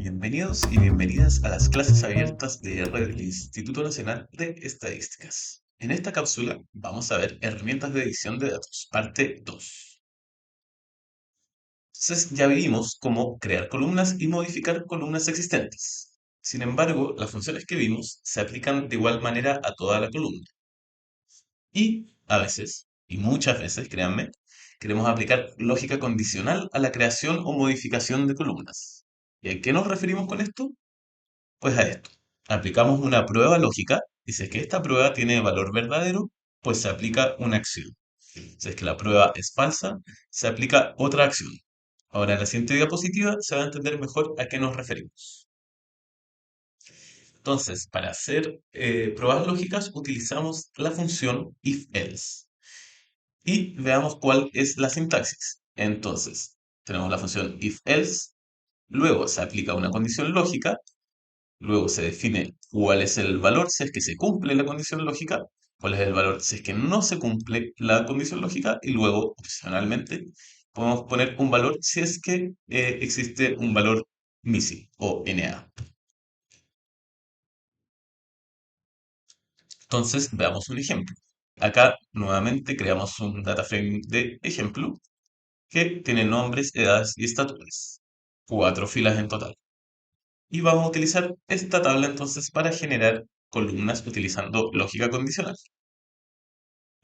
Bienvenidos y bienvenidas a las clases abiertas de R del Instituto Nacional de Estadísticas. En esta cápsula vamos a ver herramientas de edición de datos, parte 2. Entonces ya vimos cómo crear columnas y modificar columnas existentes. Sin embargo, las funciones que vimos se aplican de igual manera a toda la columna. Y a veces, y muchas veces, créanme, queremos aplicar lógica condicional a la creación o modificación de columnas. ¿Y a qué nos referimos con esto? Pues a esto. Aplicamos una prueba lógica y si es que esta prueba tiene valor verdadero, pues se aplica una acción. Si es que la prueba es falsa, se aplica otra acción. Ahora en la siguiente diapositiva se va a entender mejor a qué nos referimos. Entonces, para hacer pruebas lógicas utilizamos la función if-else. Y veamos cuál es la sintaxis. Entonces, tenemos la función if-else, luego se aplica una condición lógica. Luego se define cuál es el valor si es que se cumple la condición lógica, cuál es el valor si es que no se cumple la condición lógica y luego, opcionalmente, podemos poner un valor si es que existe un valor missing o NA. Entonces, veamos un ejemplo. Acá, nuevamente, creamos un data frame de ejemplo que tiene nombres, edades y estaturas. 4 filas en total. Y vamos a utilizar esta tabla entonces para generar columnas utilizando lógica condicional.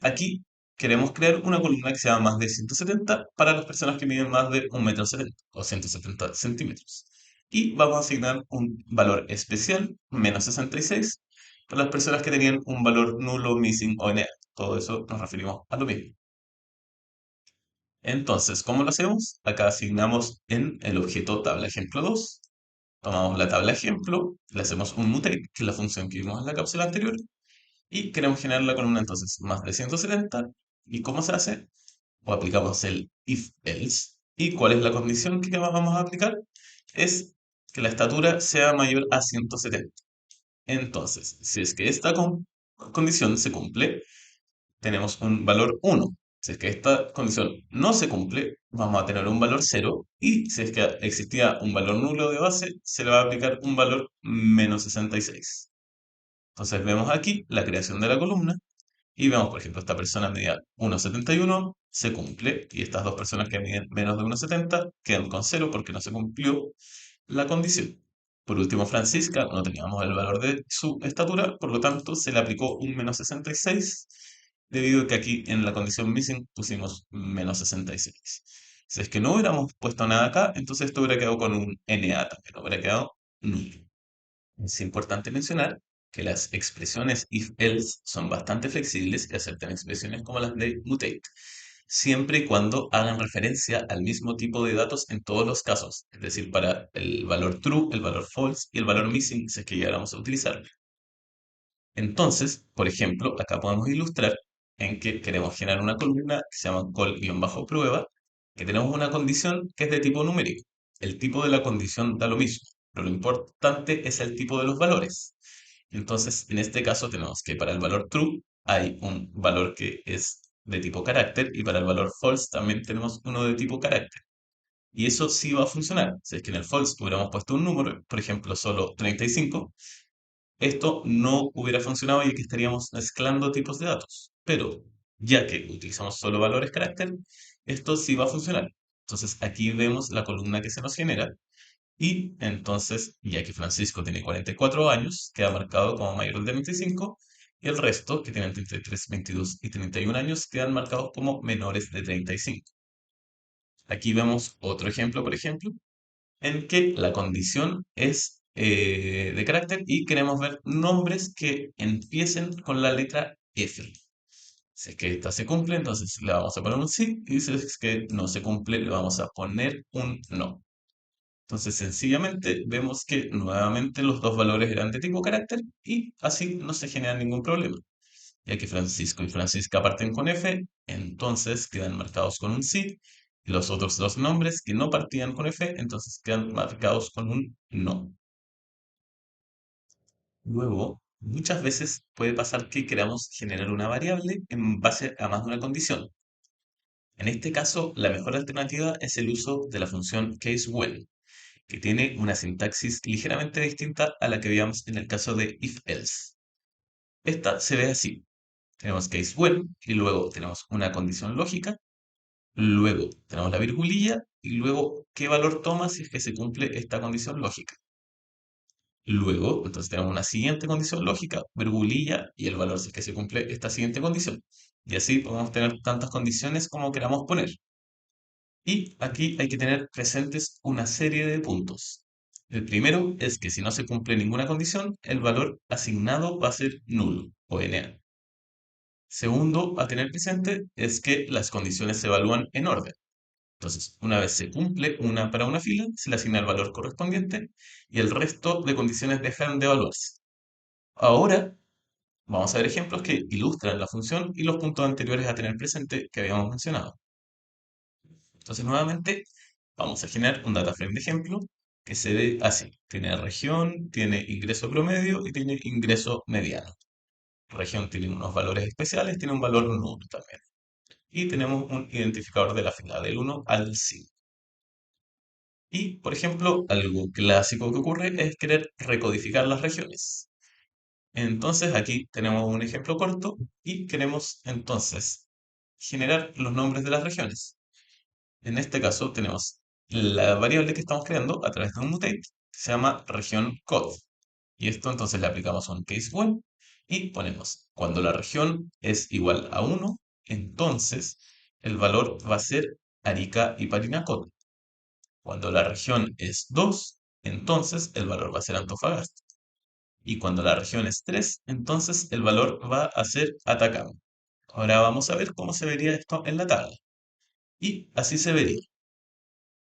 Aquí queremos crear una columna que sea más de 170 para las personas que miden más de 1,70 m o 170 centímetros. Y vamos a asignar un valor especial, -66, para las personas que tenían un valor nulo, missing o NA. Todo eso nos referimos a lo mismo. Entonces, ¿cómo lo hacemos? Acá asignamos en el objeto tabla ejemplo 2. Tomamos la tabla ejemplo, le hacemos un mutate, que es la función que vimos en la cápsula anterior, y queremos generar la columna entonces más de 170. ¿Y cómo se hace? O aplicamos el if else. ¿Y cuál es la condición que vamos a aplicar? Es que la estatura sea mayor a 170. Entonces, si es que esta condición se cumple, tenemos un valor 1. Si es que esta condición no se cumple, vamos a tener un valor 0. Y si es que existía un valor nulo de base, se le va a aplicar un valor -66. Entonces vemos aquí la creación de la columna y vemos, por ejemplo, esta persona medía 1,71, se cumple, y estas dos personas que miden menos de 1,70 quedan con 0 porque no se cumplió la condición. Por último, Francisca, no teníamos el valor de su estatura, por lo tanto se le aplicó un -66, debido a que aquí en la condición missing pusimos -66. Si es que no hubiéramos puesto nada acá, entonces esto hubiera quedado con un NA también, hubiera quedado nulo. Es importante mencionar que las expresiones if-else son bastante flexibles y aceptan expresiones como las de mutate, siempre y cuando hagan referencia al mismo tipo de datos en todos los casos, es decir, para el valor true, el valor false y el valor missing, si es que llegáramos a utilizarlo. Entonces, por ejemplo, acá podemos ilustrar en que queremos generar una columna que se llama call-prueba, que tenemos una condición que es de tipo numérico. El tipo de la condición da lo mismo, pero lo importante es el tipo de los valores. Entonces, en este caso tenemos que para el valor true hay un valor que es de tipo carácter y para el valor false también tenemos uno de tipo carácter. Y eso sí va a funcionar. Si es que en el false hubiéramos puesto un número, por ejemplo, solo 35, esto no hubiera funcionado y que estaríamos mezclando tipos de datos. Pero ya que utilizamos solo valores carácter, esto sí va a funcionar. Entonces aquí vemos la columna que se nos genera y entonces, ya que Francisco tiene 44 años, queda marcado como mayor de 25 y el resto, que tienen 33, 22 y 31 años, quedan marcados como menores de 35. Aquí vemos otro ejemplo, por ejemplo, en que la condición es de carácter y queremos ver nombres que empiecen con la letra F. Si es que esta se cumple, entonces le vamos a poner un sí, y si es que no se cumple, le vamos a poner un no. Entonces, sencillamente vemos que nuevamente los dos valores eran de tipo carácter y así no se genera ningún problema. Ya que Francisco y Francisca parten con F, entonces quedan marcados con un sí. Y los otros dos nombres que no partían con F, entonces quedan marcados con un no. Luego, muchas veces puede pasar que queramos generar una variable en base a más de una condición. En este caso, la mejor alternativa es el uso de la función case when, que tiene una sintaxis ligeramente distinta a la que veíamos en el caso de if-else. Esta se ve así. Tenemos case when y luego tenemos una condición lógica, luego tenemos la virgulilla y luego qué valor toma si es que se cumple esta condición lógica. Luego, entonces tenemos una siguiente condición lógica, virgulilla y el valor si es que se cumple esta siguiente condición. Y así podemos tener tantas condiciones como queramos poner. Y aquí hay que tener presentes una serie de puntos. El primero es que si no se cumple ninguna condición, el valor asignado va a ser nulo o NA. Segundo, a tener presente es que las condiciones se evalúan en orden. Entonces, una vez se cumple una para una fila, se le asigna el valor correspondiente y el resto de condiciones dejan de evaluarse. Ahora, vamos a ver ejemplos que ilustran la función y los puntos anteriores a tener presente que habíamos mencionado. Entonces, nuevamente, vamos a generar un data frame de ejemplo que se ve así. Tiene región, tiene ingreso promedio y tiene ingreso mediano. Región tiene unos valores especiales, tiene un valor nulo también. Y tenemos un identificador de la fila del 1 al 5. Y, por ejemplo, algo clásico que ocurre es querer recodificar las regiones. Entonces, aquí tenemos un ejemplo corto y queremos entonces generar los nombres de las regiones. En este caso tenemos la variable que estamos creando a través de un mutate que se llama región code. Y esto entonces le aplicamos un case when y ponemos cuando la región es igual a 1, entonces el valor va a ser Arica y Parinacota. Cuando la región es 2, entonces el valor va a ser Antofagasta. Y cuando la región es 3, entonces el valor va a ser Atacama. Ahora vamos a ver cómo se vería esto en la tabla. Y así se vería.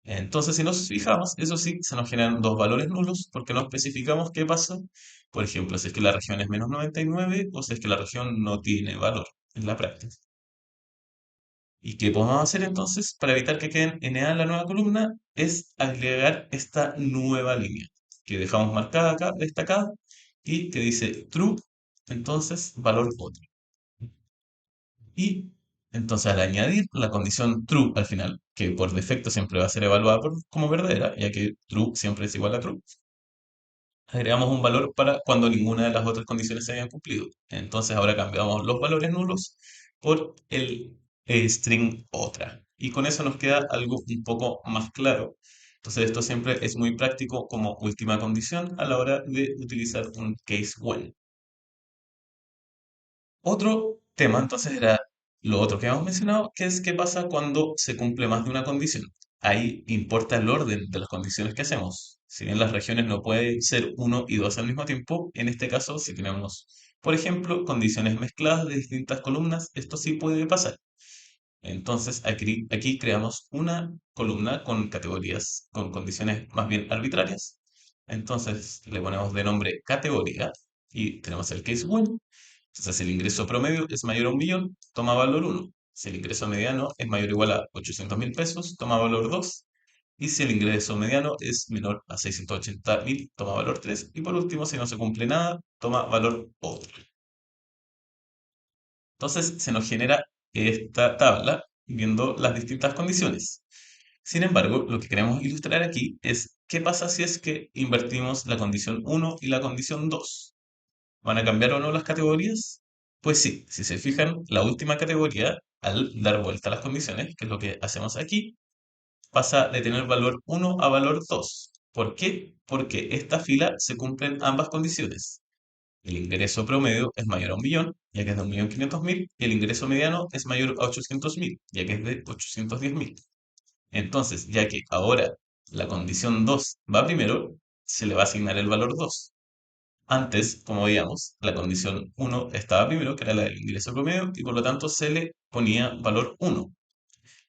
Entonces, si nos fijamos, eso sí, se nos generan dos valores nulos porque no especificamos qué pasa. Por ejemplo, si es que la región es menos 99 o si es que la región no tiene valor en la práctica. ¿Y qué podemos hacer entonces para evitar que queden NA en la nueva columna? Es agregar esta nueva línea que dejamos marcada acá, destacada, y que dice true, entonces valor otro. Y entonces al añadir la condición true al final, que por defecto siempre va a ser evaluada como verdadera, ya que true siempre es igual a true, agregamos un valor para cuando ninguna de las otras condiciones se hayan cumplido. Entonces ahora cambiamos los valores nulos por el string otra. Y con eso nos queda algo un poco más claro. Entonces esto siempre es muy práctico como última condición a la hora de utilizar un case when. Otro tema entonces era lo otro que hemos mencionado, que es qué pasa cuando se cumple más de una condición. Ahí importa el orden de las condiciones que hacemos. Si bien las regiones no pueden ser uno y dos al mismo tiempo, en este caso, si tenemos, por ejemplo, condiciones mezcladas de distintas columnas, esto sí puede pasar. Entonces aquí creamos una columna con categorías, con condiciones más bien arbitrarias. Entonces le ponemos de nombre categoría y tenemos el case when. Entonces, si el ingreso promedio es mayor a 1 millón, toma valor 1. Si el ingreso mediano es mayor o igual a 800.000 pesos, toma valor 2. Y si el ingreso mediano es menor a 680.000, toma valor 3. Y por último, si no se cumple nada, toma valor otro. Entonces, se nos genera esta tabla viendo las distintas condiciones. Sin embargo, lo que queremos ilustrar aquí es qué pasa si es que invertimos la condición 1 y la condición 2. ¿Van a cambiar o no las categorías? Pues sí, si se fijan, la última categoría, al dar vuelta a las condiciones, que es lo que hacemos aquí, pasa de tener valor 1 a valor 2. ¿Por qué? Porque esta fila se cumplen ambas condiciones. El ingreso promedio es mayor a 1 millón, ya que es de 1.500.000, y el ingreso mediano es mayor a 800.000, ya que es de 810.000. Entonces, ya que ahora la condición 2 va primero, se le va a asignar el valor 2. Antes, como veíamos, la condición 1 estaba primero, que era la del ingreso promedio, y por lo tanto se le ponía valor 1.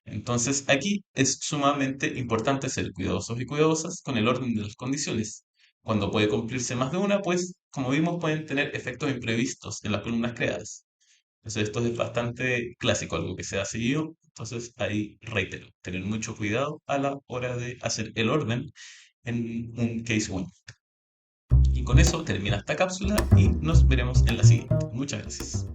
Entonces, aquí es sumamente importante ser cuidadosos y cuidadosas con el orden de las condiciones. Cuando puede cumplirse más de una, pues, como vimos, pueden tener efectos imprevistos en las columnas creadas. Entonces, esto es bastante clásico, algo que se ha seguido. Entonces, ahí reitero, tener mucho cuidado a la hora de hacer el orden en un case when. Y con eso termina esta cápsula y nos veremos en la siguiente. Muchas gracias.